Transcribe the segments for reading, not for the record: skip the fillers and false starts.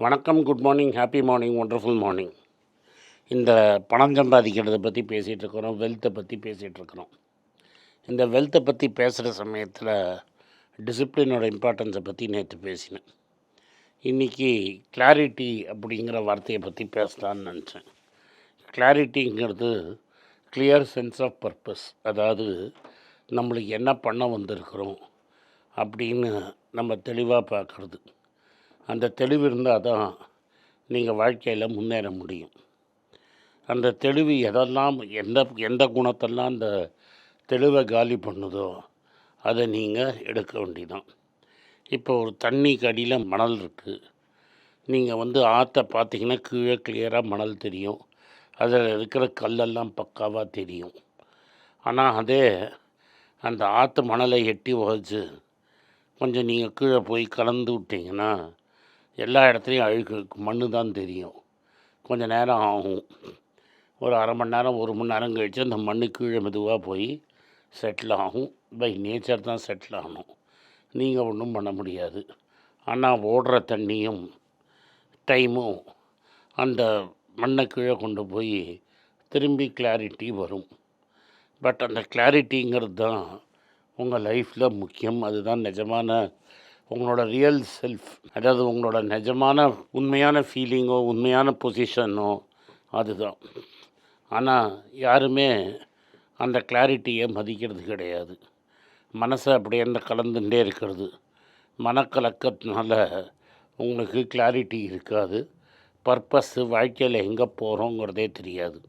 வணக்கம், good morning, happy morning, wonderful morning. இந்த பணம் சம்பாதிக்கிறத பற்றி பேசிகிட்ருக்குறோம், வெல்த்தை பற்றி பேசிகிட்ருக்குறோம். இந்த வெல்த்தை பற்றி பேசுகிற சமயத்தில் டிசிப்ளினோட இம்பார்ட்டன்ஸை பற்றி நேற்று பேசினேன். இன்றைக்கி கிளாரிட்டி அப்படிங்கிற வார்த்தையை பற்றி பேசலான்னு நினச்சேன். கிளாரிட்டிங்கிறது கிளியர் சென்ஸ் ஆஃப் பர்பஸ், அதாவது நம்மளுக்கு என்ன பண்ண வந்திருக்கிறோம் அப்படின்னு நம்ம தெளிவாக பார்க்குறது. அந்த தெளிவு இருந்தால் தான் நீங்கள் வாழ்க்கையில் முன்னேற முடியும். அந்த தெளிவு எதெல்லாம் எந்த குணத்தெல்லாம் அந்த தெளிவை காலி பண்ணுதோ அதை நீங்கள் எடுக்க வேண்டியதான். இப்போ ஒரு தண்ணிக்கு அடியில் மணல் இருக்குது. நீங்கள் ஆற்றை பார்த்தீங்கன்னா கீழே கிளியராக மணல் தெரியும், அதில் இருக்கிற கல்லெல்லாம் பக்காவாக தெரியும். ஆனால் அதே அந்த ஆற்று மணலை எட்டி உதச்சி கொஞ்சம் நீங்கள் கீழே போய் கலந்து விட்டிங்கன்னா எல்லா இடத்துலையும் அழுக்கு மண் தான் தெரியும். கொஞ்சம் நேரம் ஆகும், ஒரு அரை மணி நேரம் 1 மணி நேரம் கழித்து அந்த மண் கீழே மெதுவாக போய் செட்டில் ஆகும். பை நேச்சர் தான் செட்டில் ஆகணும், நீங்கள் ஒன்றும் பண்ண முடியாது. ஆனால் ஓடுற தண்ணியும் டைமும் அந்த மண்ணை கீழே கொண்டு போய் திரும்பி கிளாரிட்டி வரும். பட் அந்த கிளாரிட்டிங்கிறது தான் உங்கள் லைஃப்பில் முக்கியம். அதுதான் நிஜமான உங்களோட ரியல் செல்ஃப், அதாவது உங்களோட நிஜமான உண்மையான ஃபீலிங்கோ உண்மையான பொசிஷனோ அதுதான். ஆனால் யாருமே அந்த கிளாரிட்டியை மதிக்கிறது கிடையாது. மனசை அப்படியே அந்த கலந்துட்டே இருக்கிறது. மனக்கலக்கத்தினால உங்களுக்கு கிளாரிட்டி இருக்காது. பர்பஸ்ஸு வாழ்க்கையில் எங்கே போகிறோங்கிறதே தெரியாது.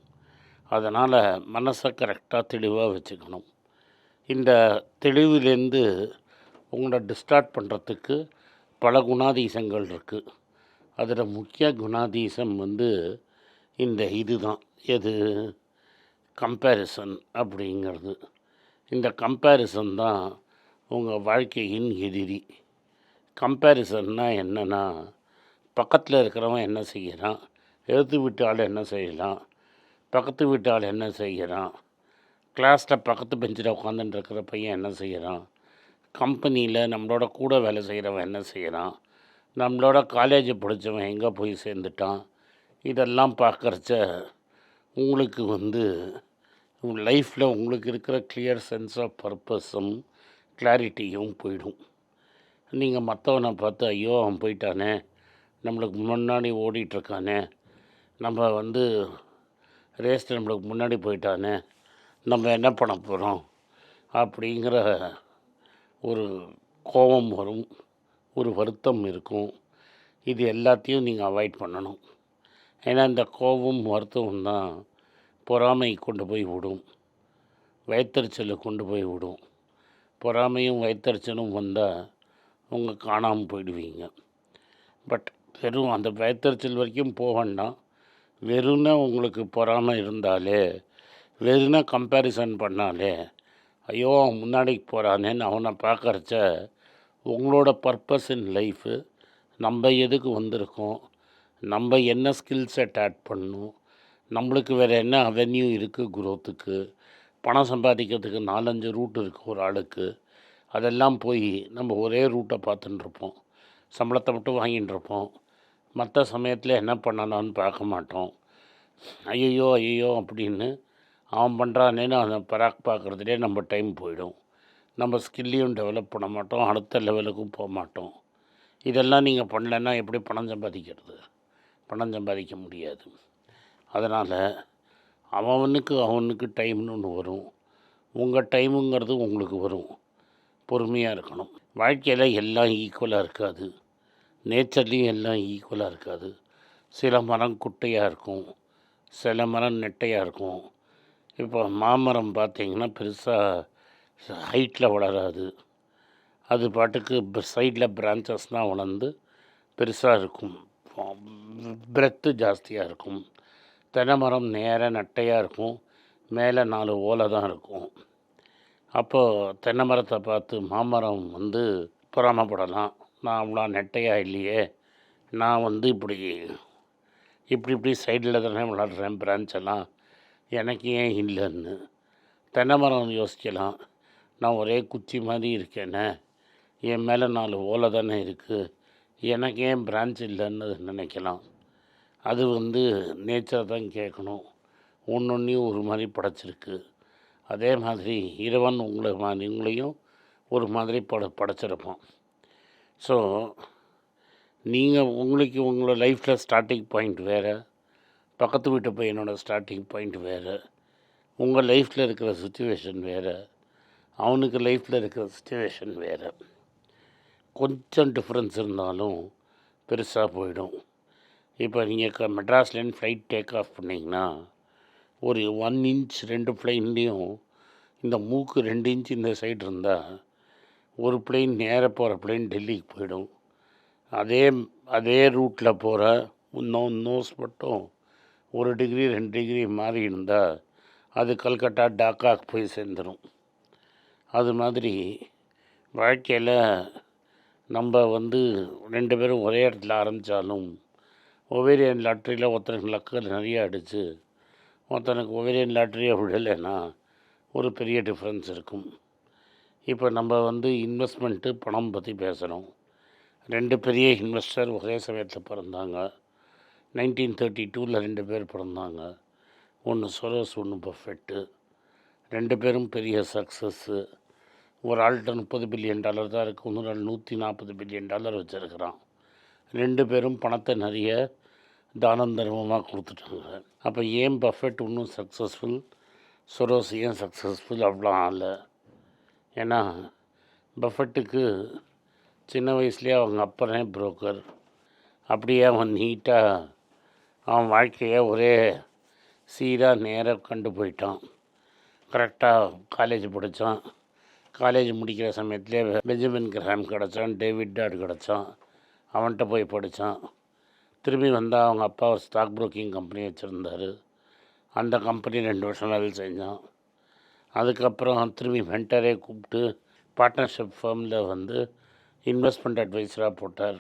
அதனால் மனசை கரெக்டாக தெளிவாக வச்சுக்கணும். இந்த தெளிவிலேருந்து உங்களை டிஸ்டார்ட் பண்ணுறதுக்கு பல குணாதீசங்கள் இருக்குது. அதில் முக்கிய குணாதீசம் இந்த இதுதான். எது? கம்பேரிசன் அப்படிங்கிறது. இந்த கம்பேரிசன் தான் உங்கள் வாழ்க்கையின் எதிரி. கம்பேரிசன்னா என்னென்னா, பக்கத்தில் இருக்கிறவன் என்ன செய்கிறான், எழுத்து வீட்டு ஆள் என்ன செய்யலாம், பக்கத்து வீட்டு ஆள் என்ன செய்கிறான், கிளாஸில் பக்கத்து பெஞ்சில் உட்காந்துட்டு இருக்கிற பையன் என்ன செய்கிறான், கம்பெனியில் நம்மளோட கூட வேலை செய்கிறவன் என்ன செய்கிறான், நம்மளோட காலேஜ் படித்தவன் எங்கே போய் சேர்ந்துட்டான், இதெல்லாம் பார்க்குறச்ச உங்களுக்கு லைஃப்பில் உங்களுக்கு இருக்கிற கிளியர் சென்ஸ் ஆஃப் பர்பஸும் கிளாரிட்டியும் போயிடும். நீங்கள் மற்றவனை பார்த்து ஐயோ அவன் போயிட்டானே, நம்மளுக்கு முன்னாடி ஓடிட்டுருக்கானே, நம்ம ரேஸில் நம்மளுக்கு முன்னாடி போயிட்டானே, நம்ம என்ன பண்ண போகிறோம் அப்படிங்கிற ஒரு கோபம் வரும், ஒரு வருத்தம் இருக்கும். இது எல்லாத்தையும் நீங்கள் அவாய்ட் பண்ணணும். ஏன்னா இந்த கோபம் வருத்தம் தான் பொறாமை கொண்டு போய் விடும், வயிற்றுச்சலை கொண்டு போய் விடும். பொறாமையும் வயிற்றுச்சலும் வந்தால் உங்கள் காணாமல் போயிடுவீங்க. பட் வெறும் அந்த வயிற்றுச்சல் வரைக்கும் போக வேண்டாம். வெறும்னா உங்களுக்கு பொறாமை இருந்தாலே, வெறும்னா கம்பேரிசன் பண்ணாலே, ஐயோ அவன் முன்னாடி போகிறானேன்னு அவனை பார்க்குறச்ச உங்களோட பர்பஸ் இன் லைஃபு, நம்ம எதுக்கு வந்திருக்கோம், நம்ம என்ன ஸ்கில் செட் ஆட் பண்ணணும், நம்மளுக்கு வேறு என்ன அவென்யூ இருக்குது குரோத்துக்கு, பணம் சம்பாதிக்கிறதுக்கு 4-5 ரூட் இருக்குது ஒரு ஆளுக்கு. அதெல்லாம் போய் நம்ம ஒரே ரூட்டை பார்த்துட்டுருப்போம், சம்பளத்தை மட்டும் வாங்கிட்டுருப்போம். மற்ற சமயத்தில் என்ன பண்ணலான்னு பார்க்க மாட்டோம். ஐயோ அப்படின்னு அவன் பண்ணுறானேன்னு அதை பார்க்குறதுலே நம்ம டைம் போயிடும். நம்ம ஸ்கில்லையும் டெவலப் பண்ண மாட்டோம், அடுத்த லெவலுக்கும் போக மாட்டோம். இதெல்லாம் நீங்கள் பண்ணலைன்னா எப்படி பணம் சம்பாதிக்கிறது? பணம் சம்பாதிக்க முடியாது. அதனால் அவனுக்கு டைம்னு ஒன்று வரும். உங்கள் டைமுங்கிறது உங்களுக்கு வரும். பொறுமையாக இருக்கணும். வாழ்க்கையில் எல்லாம் ஈக்குவலாக இருக்காது, நேச்சர்லேயும் எல்லாம் ஈக்குவலாக இருக்காது. சில மரம் குட்டையாக இருக்கும், சில மரம் நெட்டையாக இருக்கும். இப்போ மாமரம் பார்த்திங்கன்னா பெருசாக ஹைட்டில் வளராது, அது பாட்டுக்கு சைடில் பிரான்ச்சஸ்னால் வளர்ந்து பெருசாக இருக்கும், பிரெத்து ஜாஸ்தியாக இருக்கும். தென்னை மரம் நேராக நட்டையாக இருக்கும், மேலே 4 ஓலை தான் இருக்கும். அப்போது தென்னை மரத்தை பார்த்து மாமரம் பொறாமப்படலாம். நான் அவ்வளோ நெட்டையாக இல்லையே, நான் இப்படி சைடில் தானே வளர்கிறேன், பிரான்ச்செல்லாம் எனக்கு ஏன் இல்லைன்னு. தென்னை மரம் யோசிக்கலாம், நான் ஒரே குச்சி மாதிரி இருக்கேனே, என் மேலே 4 ஓலை தானே இருக்குது, எனக்கு ஏன் பிரான்ச் இல்லைன்னு நினைக்கலாம். அது வந்து நேச்சர் தான் கேட்கணும். ஒன்றொன்றையும் ஒரு மாதிரி படைச்சிருக்கு. அதே மாதிரி இறைவன் உங்களையும் ஒரு மாதிரி படைச்சிருப்பான். ஸோ நீங்கள் உங்களுக்கு உங்களோட லைஃப்பில் ஸ்டார்டிங் பாயிண்ட் வேறு, பக்கத்து வீட்டு பையனோட ஸ்டார்டிங் பாயிண்ட் வேறு, உங்கள் லைஃப்பில் இருக்கிற சுச்சுவேஷன் வேறு, அவனுக்கு லைஃப்பில் இருக்கிற சுச்சுவேஷன் வேறு. கொஞ்சம் டிஃப்ரென்ஸ் இருந்தாலும் பெருசாக போயிடும். இப்போ நீங்கள் மெட்ராஸ்லேருந்து ஃப்ளைட் டேக் ஆஃப் பண்ணிங்கன்னா ஒரு 1 இன்ச் 2 ஃப்ளைன்லேயும் இந்த மூக்கு 2 இன்ச் இந்த சைடு இருந்தால் ஒரு பிளெயின் நேராக போகிற பிளெயின் டெல்லிக்கு போயிடும். அதே ரூட்டில் போகிற நோஸ் மட்டும் 1 டிகிரி 2 டிகிரி மாறி இருந்தால் அது கல்கட்டா டாக்காக்கு போய் சேர்ந்துடும். அது மாதிரி வாழ்க்கையில் நம்ம வந்து 2 பேரும் ஒரே இடத்துல ஆரம்பித்தாலும் ஒவேரியன் லாட்ரியில் ஒருத்தனுக்கு லக்கு நிறைய அடித்து ஒருத்தனுக்கு ஒவேரியன் லாட்ரியை விடலைன்னா ஒரு பெரிய டிஃப்ரென்ஸ் இருக்கும். இப்போ நம்ம வந்து இன்வெஸ்ட்மெண்ட்டு பணம் பற்றி பேசுகிறோம். 2 பெரிய இன்வெஸ்டர் ஒரே சமயத்தில் பிறந்தாங்க. 1932 2 பேர் பிறந்தாங்க. ஒன்று சொரோஸ், ஒன்று பஃபெட்டு. 2 பேரும் பெரிய சக்ஸஸ்ஸு. ஒரு ஆள்கிட்ட $30 பில்லியன் தான் இருக்குது, இன்னொரு ஆள் $140 பில்லியன் வச்சுருக்கிறான். 2 பேரும் பணத்தை நிறைய தானம் தர்மமாக கொடுத்துட்டாங்க. அப்போ ஏன் பஃபெட் இன்னும் சக்ஸஸ்ஃபுல், சொரோஸ் ஏன் சக்ஸஸ்ஃபுல் அவ்வளோ ஆகலை? ஏன்னா பஃபெட்டுக்கு சின்ன வயசுலேயே அவங்க அப்பனே புரோக்கர். அப்படியே அவன் நீட்டாக அவன் வாழ்க்கையை ஒரே சீராக நேராக கண்டு போயிட்டான். கரெக்டாக காலேஜ் படித்தான். காலேஜ் முடிக்கிற சமயத்துலேயே பெஞ்சமின் கிராம் கிடச்சான், டேவிட் டாட் கிடச்சான். அவன்கிட்ட போய் படித்தான். திரும்பி வந்தால் அவங்க அப்பா ஒரு ஸ்டாக் ப்ரோக்கிங் கம்பெனி வச்சுருந்தார். அந்த கம்பெனி 2 வருஷம் வேலை செஞ்சான். அதுக்கப்புறம் திரும்பி மென்டரே கூப்பிட்டு பார்ட்னர்ஷிப் ஃபேமில் வந்து இன்வெஸ்ட்மெண்ட் அட்வைஸராக போட்டார்.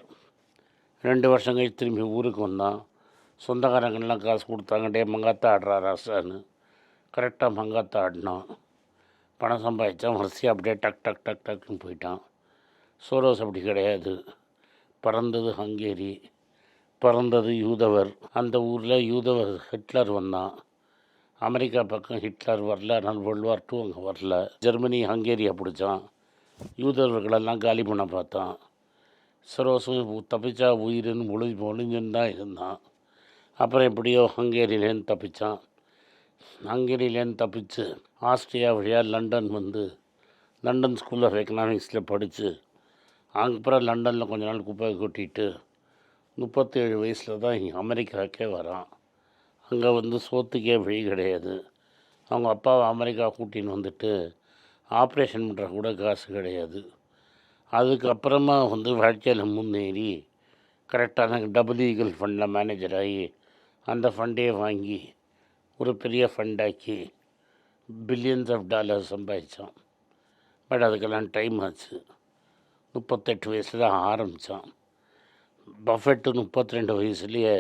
2 வருஷம் கழிச்சு திரும்பி ஊருக்கு வந்தான். சொந்தக்காரங்கள்லாம் காசு கொடுத்தாங்க, டே மங்காத்தா ஆடுறா ராசான்னு. கரெக்டாக மங்காத்தா ஆடினான். பணம் சம்பாதிச்சான். வரிசையாக அப்படியே டக் டக் டக் டக்குன்னு போயிட்டான். சோரோஸ் அப்படி கிடையாது. பிறந்தது ஹங்கேரி, பிறந்தது யூதவர். அந்த ஊரில் யூதவர் ஹிட்லர் வந்தான். அமெரிக்கா பக்கம் ஹிட்லர் வரல, அதனால் வேர்ல்டு வார் 2 அங்கே வரல. ஜெர்மனி ஹங்கேரியை பிடிச்சான். யூதர்களெல்லாம் காலி பண்ண பார்த்தான். சரோஸும் தப்பிச்சா உயிர்னு ஒளிஞ்சுன்னு தான் இருந்தான். அப்புறம் எப்படியோ ஹங்கேரியிலேருந்து தப்பித்தான். ஹங்கேரியிலேருந்து தப்பிச்சு ஆஸ்திரியா வழியாக லண்டன் வந்து லண்டன் ஸ்கூல் ஆஃப் எக்கனாமிக்ஸில் படித்து அப்புறம் லண்டனில் கொஞ்ச நாள் குப்பை கொட்டிட்டு 37 வயசில் தான் இங்கே அமெரிக்காவுக்கே வரான். அங்கே வந்து சோத்துக்கே வழி கிடையாது. அவங்க அப்பாவை அமெரிக்கா கூட்டின்னு வந்துட்டு ஆப்ரேஷன் பண்ணுற கூட காசு கிடையாது. அதுக்கப்புறமா வந்து வாழ்க்கையில் முன்னேறி கரெக்டான டபுள் ஈகிள் ஃபண்டில் மேனேஜர் ஆகி அந்த ஃபண்டே வாங்கி ஒரு பெரிய ஃபண்டாக்கி பில்லியன்ஸ் ஆஃப் டாலர்ஸ் சம்பாதிச்சான். பட் அதுக்கெல்லாம் டைம் ஆச்சு. 38 வயசில் தான் ஆரம்பித்தான். பஃபெட்டு 32 வயசுலேயே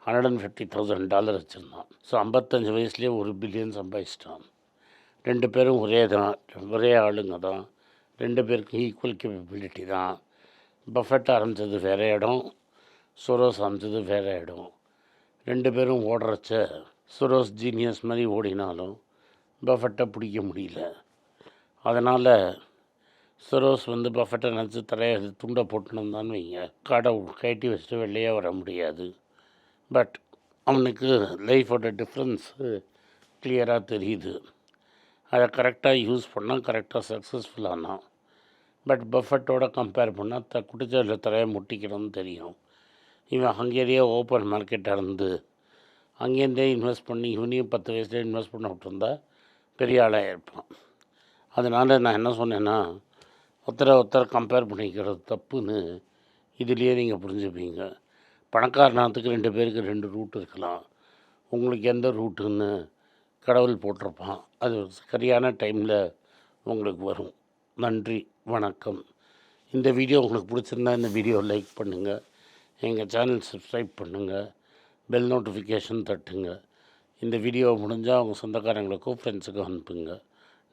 $150,000 வச்சுருந்தான். ஸோ 55 வயசுலேயே $1 பில்லியன் சம்பாதிச்சிட்டான். 2 பேரும் ஒரே ஆளுங்க தான். 2 பேருக்கும் ஈக்குவல் கேப்பபிலிட்டி தான். பஃபெட் ஆரம்பித்தது வேறு இடம், சொரோஸ் ஆரம்பித்தது வேறு இடம். 2 பேரும் ஓடுறச்ச சொரோஸ் ஜீனியஸ் மாதிரி ஓடினாலும் பஃபெட்டை பிடிக்க முடியல. அதனால் சொரோஸ் வந்து பஃபெட்டை நினச்சி தலையை துண்டை போட்டுன்னு வைங்க, காடை கட்டி வச்சுட்டு வெளியே வர முடியாது. பட் அவனுக்கு லைஃபோட டிஃப்ரென்ஸு கிளியராக தெரியுது. அதை கரெக்டாக யூஸ் பண்ணால் கரெக்டாக சக்ஸஸ்ஃபுல்லானான். பட் பஃபெட்டோட கம்பேர் பண்ணால் குடிச்சதில் தலையை முட்டிக்கணும்னு தெரியும். இவன் ஹங்கேரியே ஓப்பன் மார்க்கெட்டாக இருந்து அங்கேருந்தே இன்வெஸ்ட் பண்ணி இவனையும் 10 வயசுலேயே இன்வெஸ்ட் பண்ண விட்டுருந்தா பெரிய ஆளாக இருப்பான். அதனால் நான் என்ன சொன்னேன்னா, ஒருத்தரை கம்பேர் பண்ணிக்கிறது தப்புன்னு இதுலேயே நீங்கள் புரிஞ்சுப்பீங்க. பணக்காரனாத்துக்கு 2 பேருக்கு 2 ரூட் இருக்கலாம். உங்களுக்கு எந்த ரூட்டுன்னு கடவுள் போட்டிருப்பான். அது சரியான டைமில் உங்களுக்கு வரும். நன்றி, வணக்கம். இந்த வீடியோ உங்களுக்கு பிடிச்சிருந்தா இந்த வீடியோ லைக் பண்ணுங்கள், எங்கள் சேனல் சப்ஸ்கிரைப் பண்ணுங்கள், பெல் நோட்டிஃபிகேஷன் தட்டுங்க. இந்த வீடியோ முடிஞ்சால் அவங்க சொந்தக்காரங்களுக்கும் ஃப்ரெண்ட்ஸுக்கும் அனுப்புங்க.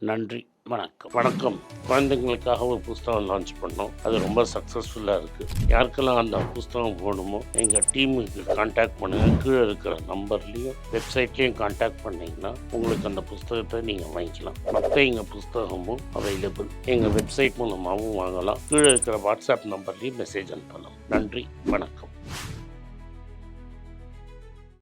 நன்றி, வணக்கம். வணக்கம். குழந்தைங்களுக்காக ஒரு புஸ்தகம் லான்ச் பண்ணோம். அது ரொம்ப சக்ஸஸ்ஃபுல்லாக இருக்குது. யாருக்கெல்லாம் அந்த புஸ்தகம் வேணுமோ எங்கள் டீமுக்கு கான்டாக்ட் பண்ணுங்கள். கீழே இருக்கிற நம்பர்லேயும் வெப்சைட்லேயும் கான்டாக்ட் பண்ணிங்கன்னா உங்களுக்கு அந்த புஸ்தகத்தை நீங்கள் வாங்கிக்கலாம். மற்ற எங்கள் புஸ்தகமும் அவைலபிள். எங்கள் வெப்சைட் மூலமாகவும் வாங்கலாம். கீழே இருக்கிற வாட்ஸ்அப் நம்பர்லேயும் மெசேஜ் அனுப்பலாம். நன்றி, வணக்கம்.